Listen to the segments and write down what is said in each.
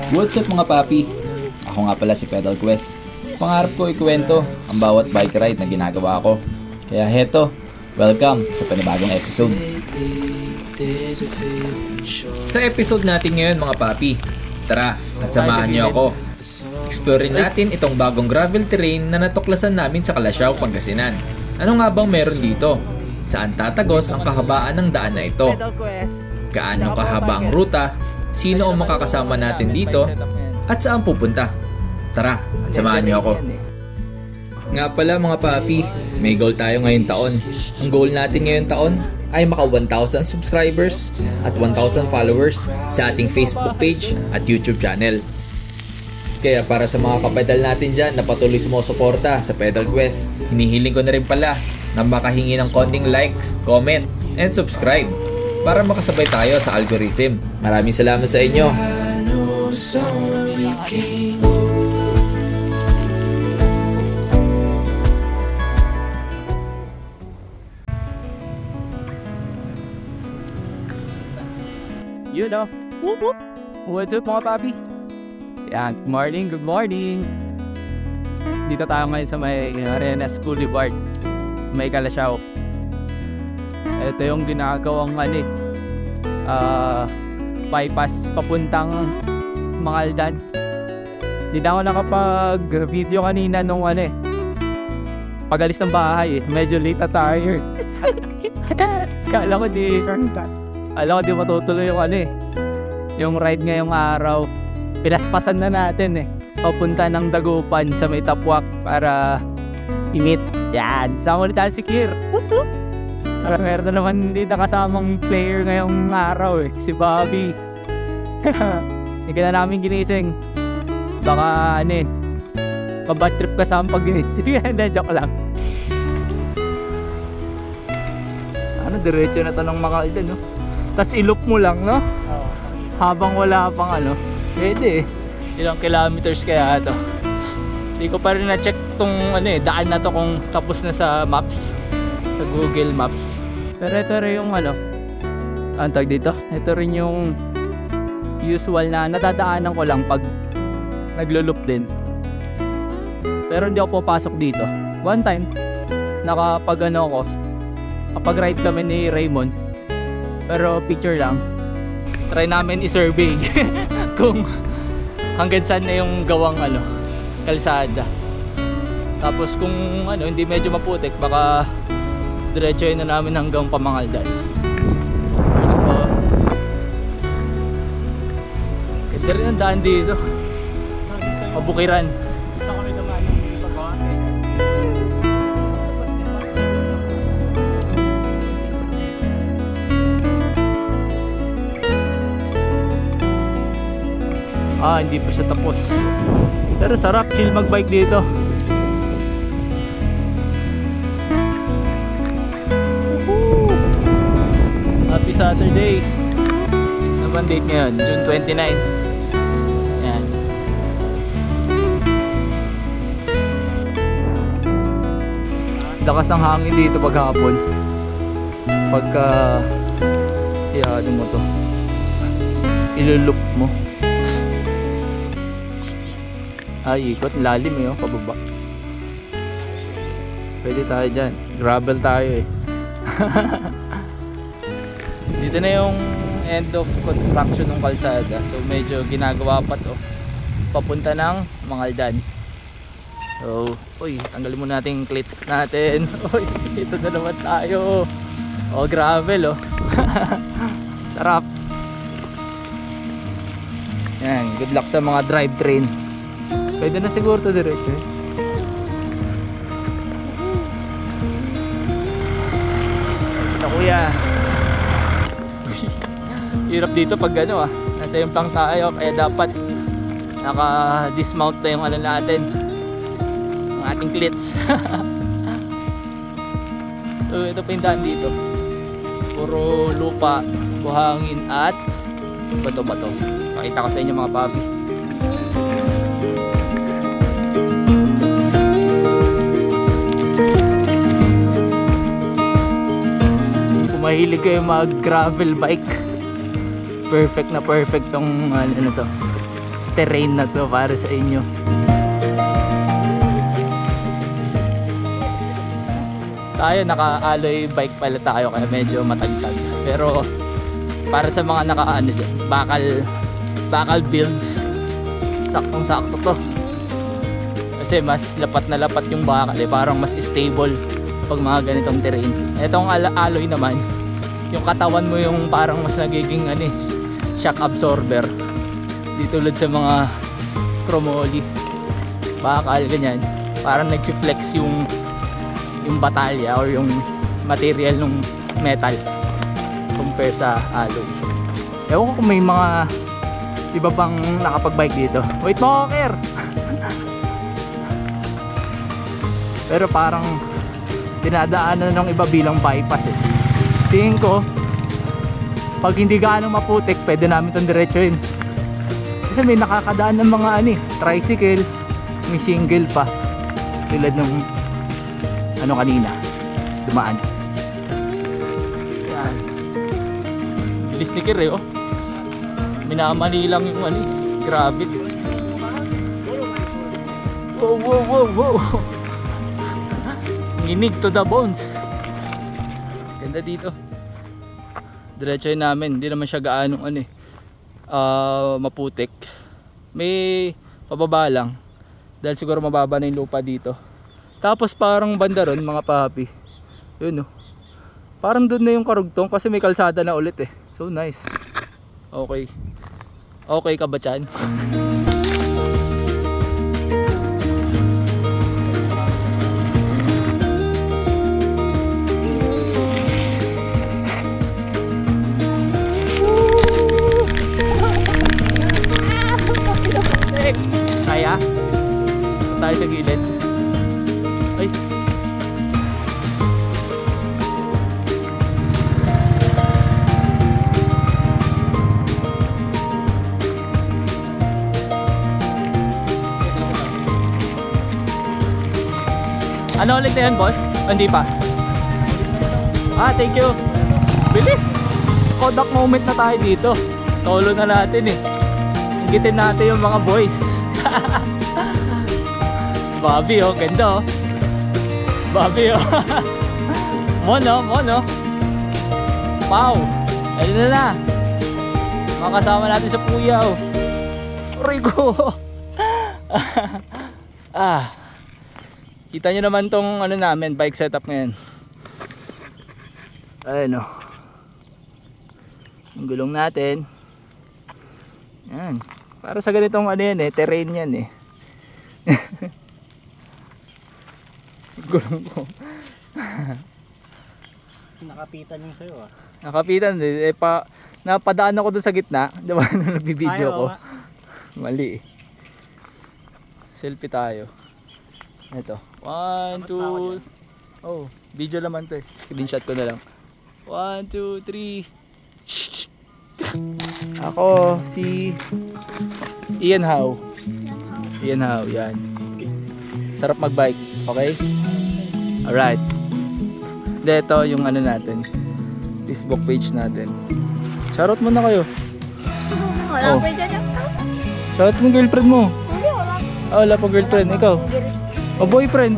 What's up mga papi? Ako nga pala si Pedal Quest. Pangarap ko ikwento ang bawat bike ride na ginagawa ko. Kaya heto, welcome sa panibagong episode. Sa episode natin ngayon mga papi, tara at samahan niyo ako. Explorein natin itong bagong gravel terrain na natuklasan namin sa Calasiao, Pangasinan. Ano nga bang meron dito? Saan tatagos ang kahabaan ng daan na ito? Gaano kahaba ang ruta? Sino ang makakasama natin dito? At saan pupunta? Tara, at samahan niyo ako. Nga pala mga papi, may goal tayo ngayong taon. Ang goal natin ngayong taon ay maka 1,000 subscribers at 1,000 followers sa ating Facebook page at YouTube channel. Kaya para sa mga kapedal natin dyan na patuloy sumusuporta sa Pedal Quest, hinihiling ko na rin pala na makahingi ng konting likes, comment, and subscribe para makasabay tayo sa algorithm. Maraming salamat sa inyo. You know, whoop whoop. What's up mga papi? Yan, good morning. Dito tayo ngayon sa may Arenas Boulevard, may Calasiao. Ito yung ginagawang bypass papuntang Mangaldan. Hindi na ako nakapag-video kanina nung pag-alis ng bahay. Medyo late na tayo. Kala ko di matutuloy yung ride ngayong araw. Pinaspasan na natin papunta ng Dagupan sa may Tapwak para i-meet. Yan, sama na tayo si Kir. Meron na naman hindi nakasamang player ngayong araw si Bobby. Hindi na namin ginising. Baka mabad trip ka sa pag ginising. Hindi, joke lang. Sana diretso na to ng Mangaldan, no? Tapos i-loop mo lang, no? Habang wala pang pwede. Ilang kilometers kaya ito? Hindi ko pa rin na-check tong daan na to kung tapos na sa maps, sa Google Maps. Pero ito rin yung ang tag dito. Ito rin yung usual na nadadaanan ko lang pag naglo-loop din. Pero hindi ako papasok dito. One time kapag-ride kami ni Raymond. Pero picture lang. Try namin i-survey kung hanggang saan na yung gawang kalsada. Tapos kung hindi medyo maputik, baka diretsoin na namin hanggang Pamangaldan. Ganda rin ang daan dito. Mabukiran. Hindi pa siya tapos. Pero sarap chill magbike dito. Happy Saturday. Ano bang date ngayon? June 29. Yan. Lakas ng hangin dito paghapon. Pagka mo to, ilulup mo. Ikot, lalim pababa. Pwede tayo dyan. Gravel tayo Dito na yung end of construction ng kalsada. So medyo ginagawa pa to papunta ng Mangaldan. So, tanggalin muna natin yung clips natin. Ito na naman tayo. Gravel Sarap. Yan, good luck sa mga drivetrain. Pwede na siguro to diretso. Ito kuya. Hirap dito pag nasa implang tayo, kaya dapat naka-dismount na yung natin, ang ating clits. So ito pa yung daan dito, puro lupa, buhangin at bato-bato. Pakita ko sa inyo mga papi. Kung mahilig kayo mag gravel bike, perfect na perfect tong terrain na to para sa inyo. Tayo naka-alloy bike pala tayo kaya medyo matagtag. Pero para sa mga naka-ano dyan, bakal builds, saktong-sakto to. Kasi mas lapat na lapat yung bakal parang mas stable pag mga ganitong terrain. Etong alloy naman, yung katawan mo yung parang mas nagiging shock absorber. Di tulad sa mga chromoly, bakal ganyan, parang nag-flex yung batalya or yung material ng metal compare sa alloy. Ewan ko kung may mga iba pang nakapag-bike dito. Wait mo, Ker! Pero parang dinadaanan ng iba bilang bypass eh. Tingin ko pag hindi gaano maputik pwede namin itong diretsuhin. Kasi may nakakadaan ng mga tricycle, may single pa tulad ng kanina dumaan. Yan, bilis ni Kir oh. Minamali lang yung grabe. Wow. Nginig to the bones. Ganda dito. Diretsoy namin, hindi naman siya gaano maputik. May pababa lang dahil siguro mababa na yung lupa dito. Tapos parang banda ron mga papi, yun parang doon na yung karugtong kasi may kalsada na ulit eh. So nice. Okay ka ba Chan? Kaya? Tayo sa gilid. Ay. Ano ulit na yan, boss? Hindi pa. Thank you. Bilis. Kodak moment na tayo dito. Solo na natin eh. Ingitin natin yung mga boys. Bobby ganda Bobby Mono. Wow. Ayun na. Makasama natin sa Puyaw. Rico. Kita nyo naman tong namin, bike setup ngayon. Ayun yung gulong natin. Yan. Para sa ganitong terrain yan gulong ko. Nakapitan yung sayo Nakapitan napadaan ako dun sa gitna. Diba nung nagbibideo ko? Mali selfie tayo. Ito 1, 2. Video naman to screenshot ko na lang. 1, 2, 3. Ako si Ian Howe. Yan. Sarap magbike, okay? Alright. Ito yung natin, Facebook page natin. Shoutout muna kayo. Wala pa dyan. Shoutout mo girlfriend mo. Hindi, wala. Wala pa girlfriend, ikaw? Boyfriend.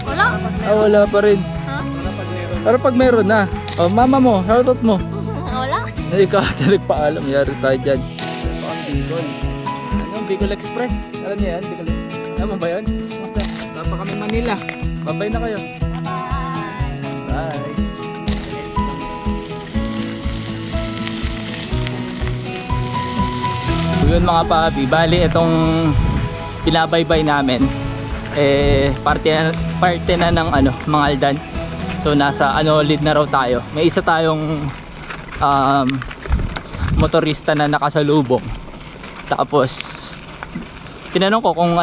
Wala. Wala pa rin. Pero pag meron na. Mama mo, shoutout mo. Wala. Ikaw nagpaalam, yari tayo dyan. Bicol Express. Alam niyo yan, Bicol Express. Alam mo ba yun? Tapa kami Manila. Babay na kayo. Bye. So yun mga papi, bali itong pinabaybay namin parte na ng mga Aldan. So nasa lead na raw tayo. May isa tayong motorista na nakasalubong. Tapos tinanong ko kung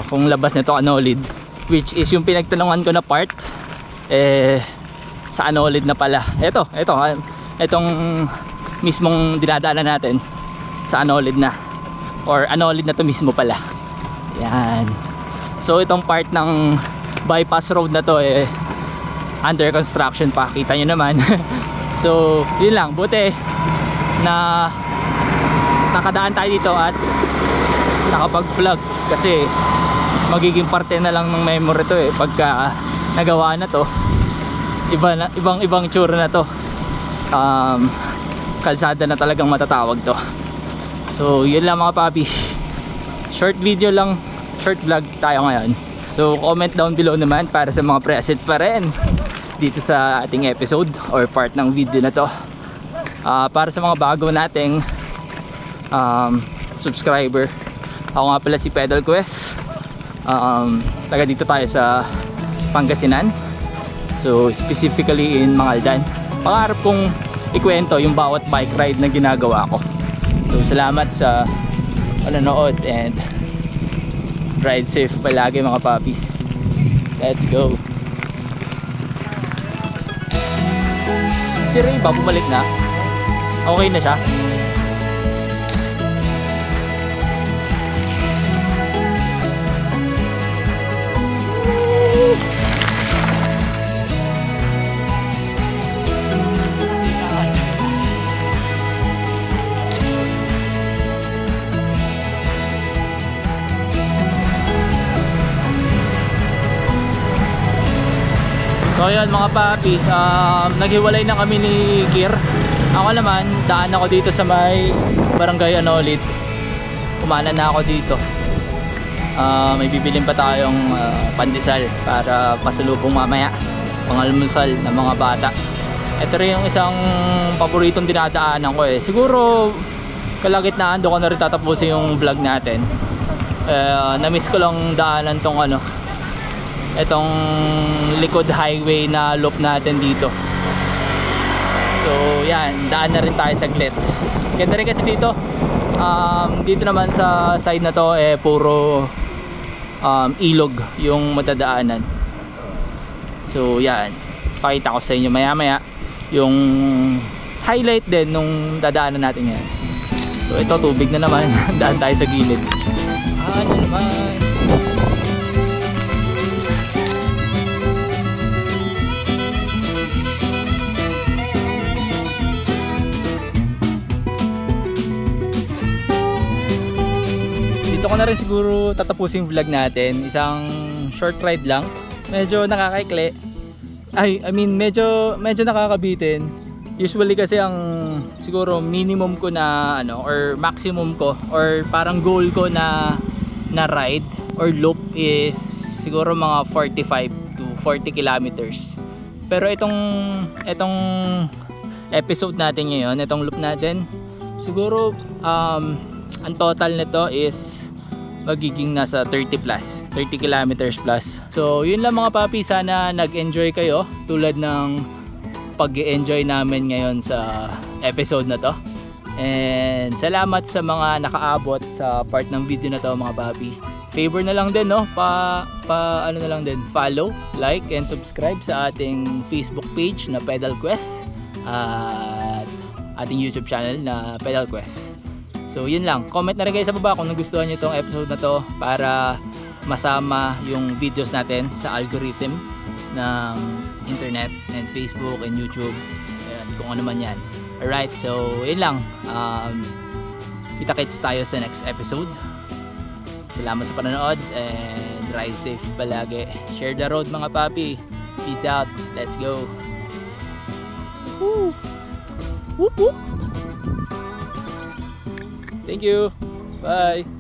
kung labas nito lead, which is yung pinagtanungan ko na part sa lead na pala. Itong mismong dinadaanan natin sa lead na, or lead na to mismo pala. Yan. So itong part ng bypass road na to under construction pa, kita nyo naman. So yun lang, buti na nakadaan tayo dito at nakapag-vlog kasi magiging parte na lang ng memory to eh pagka nagawa na to. Ibang tsura na to. Kalsada na talagang matatawag to. So yun lang mga papi, short video lang, short vlog tayo ngayon. So comment down below naman para sa mga present pa rin dito sa ating episode or part ng video na to. Para sa mga bago nating subscriber, ako nga pala si Pedal Quest. Taga dito tayo sa Pangasinan, so specifically in Mangaldan. Pangarap kong ikwento yung bawat bike ride na ginagawa ko. So salamat sa panonood and ride safe palagi mga papi. Let's go. Si Ray ba bumalik na? Okay na siya? So ayan mga papi, naghiwalay na kami ni Kir. Ako naman, daan ako dito sa may barangay ulit. Kumana na ako dito. May bibilin pa tayong pandesal para pasalubong mamaya, pangalmusal ng mga bata. Ito rin yung isang paboritong dinadaanan ko eh. Siguro kalagitnaan doon ko na rin tatapusin yung vlog natin. Na-miss ko lang daanan tong itong likod highway na loop natin dito. So yan, daan na rin tayo saglit. Ganda rin kasi dito. Dito naman sa side na to puro ilog yung matadaanan. So yan, pakita ko sa inyo maya maya yung highlight din nung dadaanan natin yan. So ito, tubig na naman. Daan tayo sa gilid. Ano naman. Dito ko na rin siguro tatapusin yung vlog natin. Isang short ride lang. Medyo nakakaikli. Medyo nakakabitin. Usually kasi ang siguro minimum ko na or maximum ko or parang goal ko na ride or loop is siguro mga 45 to 40 kilometers. Pero itong episode natin ngayon, itong loop natin, siguro ang total nito is magiging nasa 30 kilometers plus. So yun lang mga papi, sana nag-enjoy kayo tulad ng pag-enjoy namin ngayon sa episode na to. And salamat sa mga nakaabot sa part ng video na to mga papi. Favor na lang din, no? Ano na lang din, follow, like, and subscribe sa ating Facebook page na Pedal Quest at ating YouTube channel na Pedal Quest. So yun lang, comment na rin kayo sa baba kung nagustuhan nyo itong episode na to para masama yung videos natin sa algorithm ng internet and Facebook and YouTube. Ayan, kung ano man yan. Alright, so yun lang. Kita-kits tayo sa next episode. Salamat sa panonood and ride safe palagi. Share the road mga papi. Peace out. Let's go. Woo! Whoop whoop! Thank you. Bye.